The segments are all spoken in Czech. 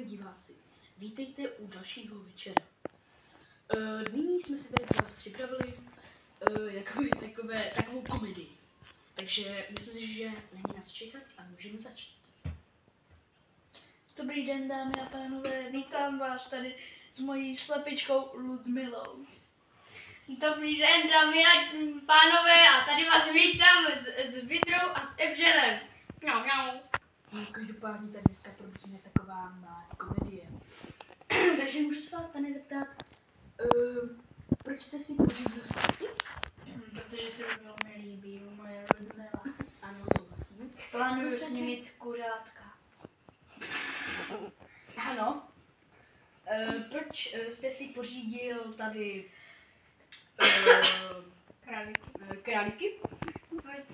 den, diváci. Vítejte u dalšího večera. Nyní jsme si tady pro vás připravili takovou komedii. Takže myslím si, že není na co čekat a můžeme začít. Dobrý den, dámy a pánové, vítám vás tady s mojí slepičkou Ludmilou. Dobrý den, dámy a pánové, a tady vás vítám s Vidrou a s Evženem. Mňau, mňau. Každopádně tady dneska probíhne taková malá komedie. Takže můžu se vás, pane, zeptat, proč jste si pořídil stáci? Protože se mi velmi líbí moje Ludmila. Ano, souhlasím. Plánuju s ní mít kuřátka. Ano. Proč jste si pořídil tady králíky?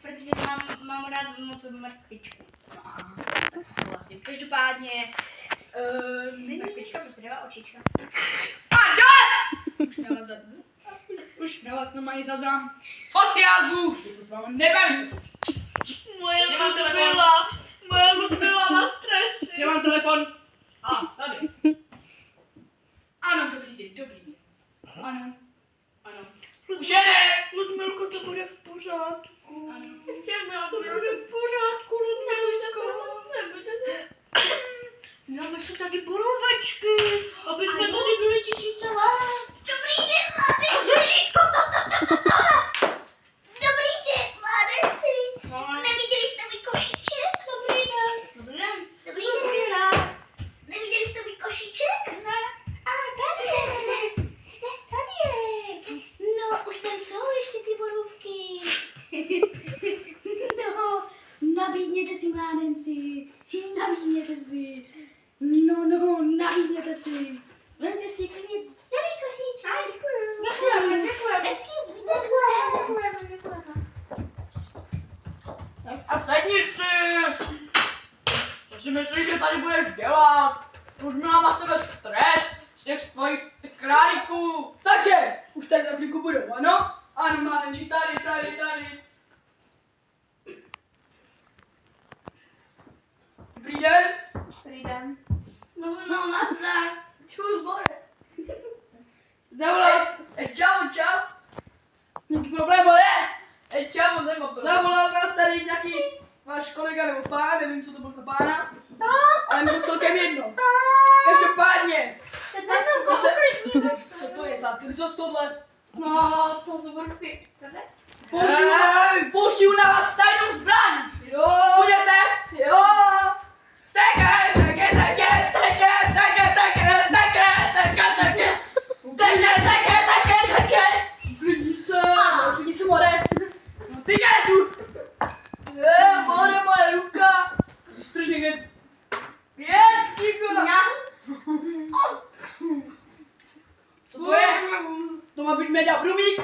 Protože mám rád moc mrkvičku. No, tak to souhlasím. Každopádně Mrkvička, to se dává očička. Už na vás normálně zazvám sociálku, že to s vámi nebaví. Moje Ludmila má stresy. Já mám telefon. Tady. Ano, dobrý den, dobrý den. Ano. Už jede. Ludmilko, to bude v pořádku. Ano. To bude v pořádku, Ludmilko. Máme si tady borovečky, aby jsme tady byli 1000 let. Dobrý den, mládenci! Dobrý den, mládenci! Neviděli jste můj košíček? Dobrý den. Dobrý den. Neviděli jste můj košíček? Ne. A tady je. No, už tady jsou ještě ty borůvky. No, nabídněte si, mládenci. Nabídněte si. Nabídněte si. Vemte si klidně celý košíček. Děkuji. Excuse me, děkujeme. A sedni si. Co si myslíš, že tady budeš dělat? Ludmila má z tebe stres z těch svojich králíků. Takže, už tady za chvíliku budou, ano? Ano, mládenči, tady. Dobrý den. Dobrý den. No, nazdar. Čus, Bore. Zavolal, čau. Nějaký problém, ne? Čau, nemám problém. Zavolal nás tady nějaký váš kolega nebo pán, nevím, co to bylo za pána. Ale mi to celkem jedno. Každopádně. Co to je za trzost tohle? No, to jsou vrchty. Pouští na vás tajnou zbraň. Jo. Půjdete? Jo. Teke. Klidni se, more. No, cigaretu. More, moje ruka. Strž někde. Co to je? To má být Meďa Brumík.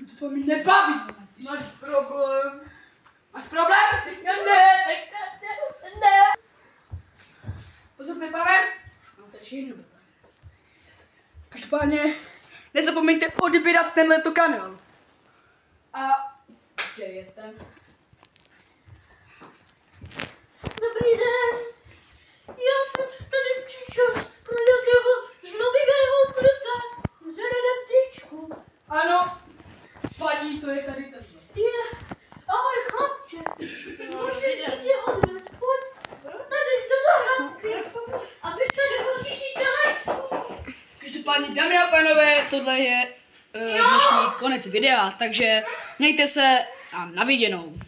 To s vámi nebaví. Máš problém. Máš problém? Ne. Poslouchej, pane. No, to je všechno. Každopádně nezapomeňte odebírat tenhle kanál. A kde je ten? Dobrý den. Já tady přišel pro nějakého zlobivého kluka s redaktičku. Ano, paní, to je tady. Ahoj, chlapče. Můžeš mě odvést, pojď tady do zahrádky, abych tady byl 1000 let. Každopádně, dámy a pánové, tohle je dnešní konec videa, takže mějte se a na viděnou.